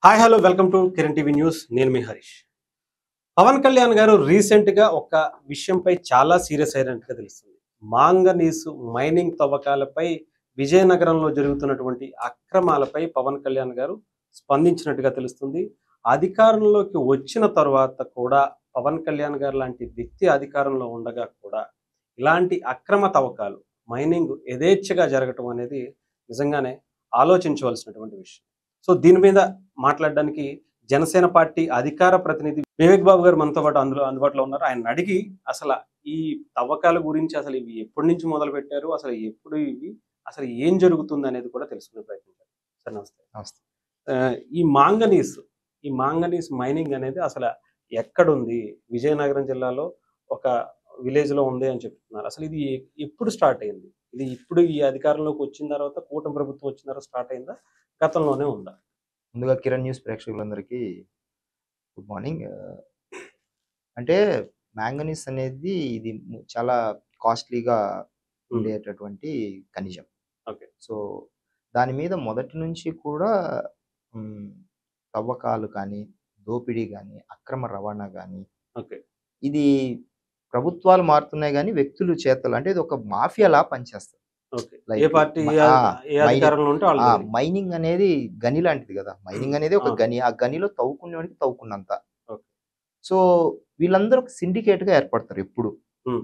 Hi hello welcome to Kiran TV news. నేను మీ హరీష్. పవన్ కళ్యాణ్ గారు రీసెంట్గా ఒక విషయంపై చాలా సీరియస్ అయినట్టుగా తెలుస్తుంది. మాంగనీసు మైనింగ్ తవ్వకాలపై విజయనగరంలో జరుగుతున్నటువంటి అక్రమాలపై పవన్ కళ్యాణ్ గారు స్పందించినట్టుగా తెలుస్తుంది. అధికారంలోకి వచ్చిన తర్వాత కూడా పవన్ కళ్యాణ్ గారు లాంటి వ్యక్తి అధికారంలో ఉండగా కూడా ఇలాంటి అక్రమ తవ్వకాలు మైనింగ్ యథేచ్ఛగా జరగటం అనేది నిజంగానే ఆలోచించవలసినటువంటి విషయం. సో దీని మీద మాట్లాడడానికి జనసేన పార్టీ అధికార ప్రతినిధి వివేక్ బాబు గారు మనతో పాటు అందుబాటులో ఉన్నారు. ఆయన అడిగి అసలు ఈ తవ్వకాల గురించి అసలు ఇవి ఎప్పటి నుంచి మొదలు పెట్టారు, అసలు ఎప్పుడు ఇవి అసలు ఏం జరుగుతుంది అనేది కూడా తెలుసుకునే ప్రయత్నం చేద్దాం. సార్ నమస్తే. నమస్తే. ఈ మాంగనీస్ మైనింగ్ అనేది అసలు ఎక్కడుంది? విజయనగరం జిల్లాలో ఒక విలేజ్ లో ఉంది అని చెప్తున్నారు. అసలు ఇది ఎప్పుడు స్టార్ట్ అయింది? ఇది ఇప్పుడు ఈ అధికారంలోకి వచ్చిన తర్వాత, కూటమి ప్రభుత్వం వచ్చిన తర్వాత స్టార్ట్ అయిందా, గతంలోనే ఉందా? ముందుగా కిరణ్ న్యూస్ ప్రేక్షకులందరికీ గుడ్ మార్నింగ్. అంటే మ్యాంగనీస్ అనేది ఇది చాలా కాస్ట్లీగా ఉండేటటువంటి ఖనిజం. ఓకే. సో దాని మీద మొదటి నుంచి కూడా తవ్వకాలు కానీ, దోపిడీ కానీ, అక్రమ రవాణా కానీ, ఓకే. ఇది ప్రభుత్వాలు మారుతున్నాయి కానీ వ్యక్తులు చేతలు అంటే ఇది ఒక మాఫియాలా పనిచేస్తుంది. ఓకే. ఏ పార్టీ ఏ అధికారంలో ఉంటే వాళ్ళు మైనింగ్ అనేది గని లాంటిది కదా. మైనింగ్ అనేది ఒక గని. ఆ గనిలో తవ్వుకునేవాడికి తవ్వుకున్నంత. ఓకే. సో వీళ్ళందరూ ఒక సిండికేట్ గా ఏర్పడతారు ఎప్పుడు.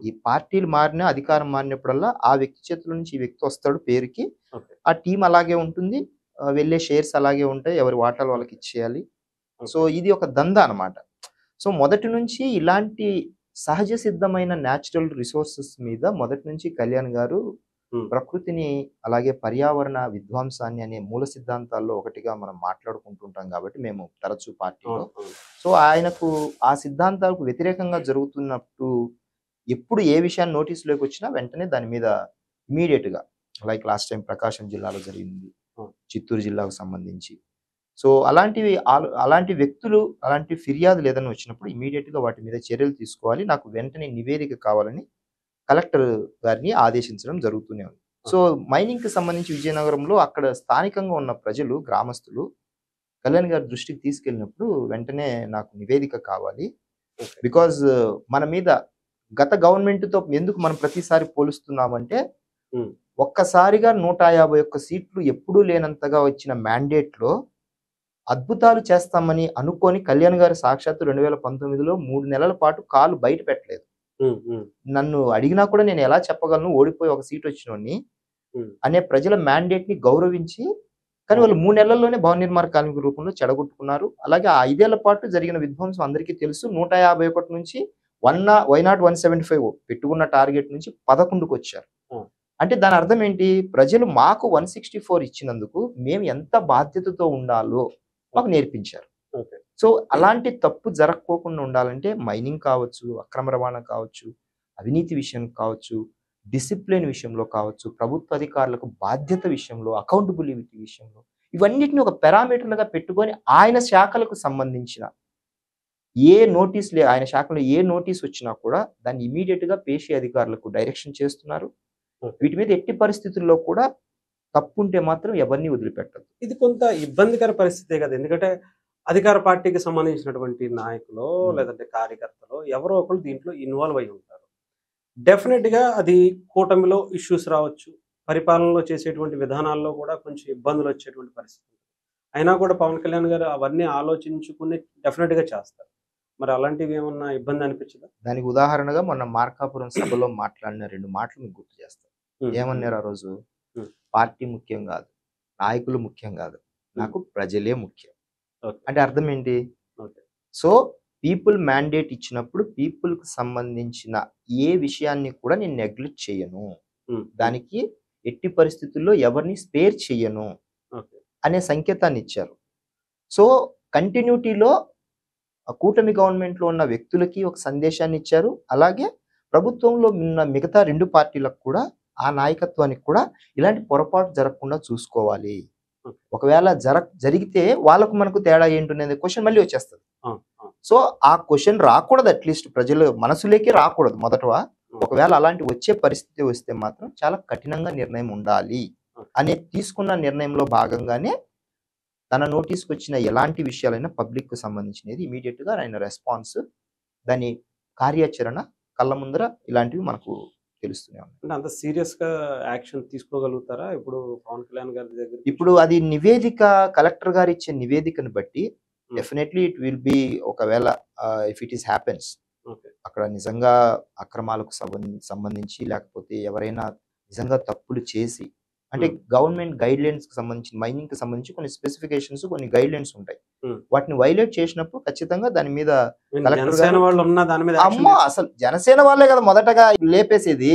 ఈ పార్టీలు మారినా, అధికారం మారినప్పుడల్లా ఆ వ్యక్తి చేతుల నుంచి ఈ వ్యక్తి వస్తాడు పేరుకి. ఓకే. ఆ టీం అలాగే ఉంటుంది. వెళ్ళే షేర్స్ అలాగే ఉంటాయి. ఎవరి వాటాలు వాళ్ళకి ఇచ్చేయాలి. సో ఇది ఒక దందా అన్నమాట. సో మొదటి నుంచి ఇలాంటి సహజ సిద్ధమైన న్యాచురల్ రిసోర్సెస్ మీద మొదటి నుంచి కళ్యాణ్ గారు ప్రకృతిని అలాగే పర్యావరణ విధ్వంసాన్ని అనే మూల సిద్ధాంతాల్లో ఒకటిగా మనం మాట్లాడుకుంటుంటాం కాబట్టి మేము తరచూ పార్టీలో. సో ఆయనకు ఆ సిద్ధాంతాలకు వ్యతిరేకంగా జరుగుతున్నప్పుడు ఎప్పుడు ఏ విషయాన్ని నోటీసులోకి వచ్చినా వెంటనే దాని మీద ఇమీడియట్ గా లైక్ లాస్ట్ టైం ప్రకాశం జిల్లాలో జరిగింది, చిత్తూరు జిల్లాకు సంబంధించి. సో అలాంటి వ్యక్తులు అలాంటి ఫిర్యాదులు ఏదైనా వచ్చినప్పుడు ఇమీడియట్ గా వాటి మీద చర్యలు తీసుకోవాలి, నాకు వెంటనే నివేదిక కావాలని కలెక్టర్ గారిని ఆదేశించడం జరుగుతూనే ఉంది. సో మైనింగ్ కి సంబంధించి విజయనగరంలో అక్కడ స్థానికంగా ఉన్న ప్రజలు, గ్రామస్తులు కళ్యాణ్ గారి దృష్టికి తీసుకెళ్ళినప్పుడు వెంటనే నాకు నివేదిక కావాలి. బికాజ్ మన మీద గత గవర్నమెంట్ తో ఎందుకు మనం ప్రతిసారి పోలుస్తున్నామంటే ఒక్కసారిగా 151 సీట్లు ఎప్పుడూ లేనంతగా వచ్చిన మ్యాండేట్ లో అద్భుతాలు చేస్తామని అనుకొని కళ్యాణ్ గారు సాక్షాత్తు 2019లో 3 నెలల పాటు కాలు బయట పెట్టలేదు. నన్ను అడిగినా కూడా నేను ఎలా చెప్పగలను ఓడిపోయి ఒక సీట్ వచ్చినోడిని అనే ప్రజల మ్యాండేట్ ని గౌరవించి, కానీ వాళ్ళు 3 నెలల్లోనే భవన నిర్మాణ కార్మికుల రూపంలో చెడగొట్టుకున్నారు. అలాగే ఆ 5 ఏళ్ల పాటు జరిగిన విధ్వంసం అందరికీ తెలుసు. 151 నుంచి వైనాట్ 175 పెట్టుకున్న టార్గెట్ నుంచి 11కు వచ్చారు. అంటే దాని అర్థం ఏంటి? ప్రజలు మాకు 164 ఇచ్చినందుకు మేము ఎంత బాధ్యతతో ఉండాలో మాకు నేర్పించారు. సో అలాంటి తప్పు జరగకోకుండా ఉండాలంటే మైనింగ్ కావచ్చు, అక్రమ రవాణా కావచ్చు, అవినీతి విషయం కావచ్చు, డిసిప్లిన్ విషయంలో కావచ్చు, ప్రభుత్వ అధికారులకు బాధ్యత విషయంలో, అకౌంటబిలిటీ విషయంలో, ఇవన్నిటిని ఒక పారామీటర్లుగా పెట్టుకొని ఆయన శాఖలకు సంబంధించిన ఆయన శాఖలో ఏ నోటీస్ వచ్చినా కూడా దాన్ని ఇమీడియట్ గా పేషీ అధికారులకు డైరెక్షన్ చేస్తున్నారు. వీటి మీద ఎట్టి పరిస్థితుల్లో కూడా తప్పుంటే మాత్రం ఎవరిని వదిలిపెట్టదు. ఇది కొంత ఇబ్బందికర పరిస్థితే కదా. ఎందుకంటే అధికార పార్టీకి సంబంధించినటువంటి నాయకులు లేదంటే కార్యకర్తలు ఎవరో ఒకరు దీంట్లో ఇన్వాల్వ్ అయి ఉంటారు. డెఫినెట్ గా అది కూటమిలో ఇష్యూస్ రావచ్చు, పరిపాలనలో చేసేటువంటి విధానాల్లో కూడా కొంచెం ఇబ్బందులు వచ్చేటువంటి పరిస్థితి. అయినా కూడా పవన్ కళ్యాణ్ గారు అవన్నీ ఆలోచించుకుని డెఫినెట్ గా చేస్తారు. మరి అలాంటివి ఏమన్నా ఇబ్బంది అనిపించదా? దానికి ఉదాహరణగా మొన్న మార్కాపురం సభలో మాట్లాడిన 2 మాటలు మీకు గుర్తు చేస్తాను. ఏమన్నారు ఆ రోజు? పార్టీ ముఖ్యం కాదు, నాయకులు ముఖ్యం కాదు, నాకు ప్రజలే ముఖ్యం. అంటే అర్థం ఏంటి? సో పీపుల్ మ్యాండేట్ ఇచ్చినప్పుడు పీపుల్ కు సంబంధించిన ఏ విషయాన్ని కూడా నేను నెగ్లెక్ట్ చేయను, దానికి ఎట్టి పరిస్థితుల్లో ఎవరిని స్పేర్ చెయ్యను అనే సంకేతాన్ని ఇచ్చారు. సో కంటిన్యూటీలో కూటమి గవర్నమెంట్ లో ఉన్న వ్యక్తులకి ఒక సందేశాన్ని ఇచ్చారు. అలాగే ప్రభుత్వంలో ఉన్న మిగతా 2 పార్టీలకు కూడా, ఆ నాయకత్వానికి కూడా ఇలాంటి పొరపాటు జరగకుండా చూసుకోవాలి. ఒకవేళ జరిగితే వాళ్ళకు మనకు తేడా ఏంటనేది క్వశ్చన్ మళ్ళీ వచ్చేస్తుంది. సో ఆ క్వశ్చన్ రాకూడదు, అట్లీస్ట్ ప్రజలు మనసులోకి రాకూడదు మొదటగా. ఒకవేళ అలాంటి వచ్చే పరిస్థితి వస్తే మాత్రం చాలా కఠినంగా నిర్ణయం ఉండాలి అనే తీసుకున్న నిర్ణయంలో భాగంగానే తన నోటీస్కి వచ్చిన ఎలాంటి విషయాలైనా పబ్లిక్ కు సంబంధించినది ఇమీడియట్ గా ఆయన రెస్పాన్స్, దాని కార్యాచరణ కళ్ళ ముందర ఇలాంటివి మనకు తెలుస్తూనే ఉన్నాయి. అంటే అంత సీరియస్ గా యాక్షన్ తీసుకోగలుగుతారా ఇప్పుడు పవన్ కళ్యాణ్ గారి దగ్గర? ఇప్పుడు అది నివేదిక, కలెక్టర్ గారు ఇచ్చే నివేదికను బట్టి డెఫినెట్లీ ఇట్ విల్ బి, ఒకవేళ if it is happens, okay. అక్కడ నిజంగా అక్రమాలకు సంబంధించి లేకపోతే ఎవరైనా నిజంగా తప్పులు చేసి, అంటే గవర్నమెంట్ గైడ్ లైన్స్ కి సంబంధించి, మైనింగ్ కి సంబంధించి కొన్ని స్పెసిఫికేషన్స్, కొన్ని గైడ్ లైన్స్ ఉంటాయి. వాటిని వైలేట్ చేసినప్పుడు ఖచ్చితంగా దాని మీద కలెక్టర్ జనసేన వాళ్ళు ఉన్న దాని మీద action అమ్మో, అసలు జనసేన వాళ్ళే కదా మొదటగా లేపేసేది.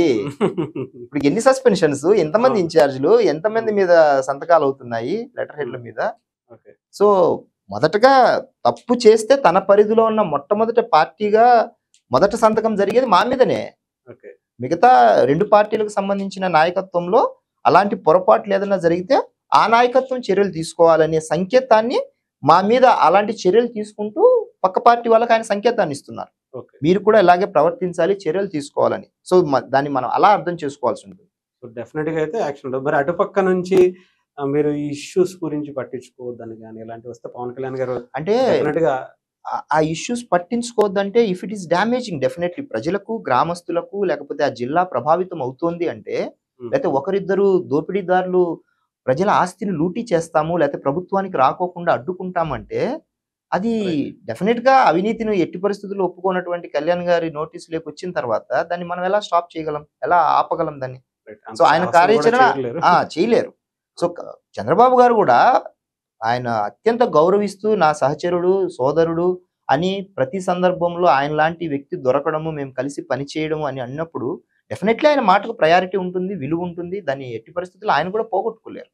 ఇప్పుడు ఎన్ని సస్పెన్షన్స్, ఎంతమంది ఇన్ఛార్జీలు, ఎంతమంది మీద సంతకాలు అవుతున్నాయి లెటర్ హెడ్ల మీద. ఓకే. సో మొదటగా తప్పు చేస్తే తన పరిధిలో ఉన్న మొట్టమొదటి పార్టీగా మొదటి సంతకం జరిగేది మా మీదనే. ఓకే. మిగతా 2 పార్టీలకు సంబంధించిన నాయకత్వంలో అలాంటి పొరపాట్లు ఏదైనా జరిగితే ఆ నాయకత్వం చర్యలు తీసుకోవాలనే సంకేతాన్ని మా మీద అలాంటి చర్యలు తీసుకుంటూ పక్క పార్టీ వాళ్ళకి ఆయన సంకేతాన్ని ఇస్తున్నారు. ఓకే. మీరు కూడా ఇలాగే ప్రవర్తించాలి, చర్యలు తీసుకోవాలని. సో దాన్ని మనం అలా అర్థం చేసుకోవాల్సి ఉంటుంది. సో డెఫినెట్ గా అయితే యాక్షన్ ఉంటుంది. మరి అటుపక్క నుంచి మీరు ఈ ఇష్యూస్ గురించి పట్టించుకోవద్దని కానీ ఇలాంటివి వస్తే పవన్ కళ్యాణ్ గారు అంటే డెఫినెట్ గా ఆ ఇష్యూస్ పట్టించుకోవద్దంటే, if it is damaging definitely ప్రజలకు, గ్రామస్తులకు, లేకపోతే ఆ జిల్లా ప్రభావితం అవుతోంది అంటే, లేకపోతే ఒకరిద్దరు దోపిడీదారులు ప్రజల ఆస్తిని లూటీ చేస్తాము, లేకపోతే ప్రభుత్వానికి రాకోకుండా అడ్డుకుంటామంటే, అది డెఫినెట్ గా అవినీతిని ఎట్టి పరిస్థితుల్లో ఒప్పుకోనటువంటి కళ్యాణ్ గారి నోటీసులోకి వచ్చిన తర్వాత దాన్ని మనం ఎలా స్టాప్ చేయగలం, ఎలా ఆపగలం దాన్ని? సో ఆయన కార్యాచరణ చేయలేరు. సో చంద్రబాబు గారు కూడా ఆయన అత్యంత గౌరవిస్తూ నా సహచరుడు, సోదరుడు అని ప్రతి సందర్భంలో ఆయన లాంటి వ్యక్తి దొరకడము, మేము కలిసి పనిచేయడము అని అన్నప్పుడు డెఫినెట్లీ ఆయన మాటకు ప్రయారిటీ ఉంటుంది, విలువ ఉంటుంది. దాన్ని ఎట్టి పరిస్థితుల్లో ఆయన కూడా పోగొట్టుకోలేరు.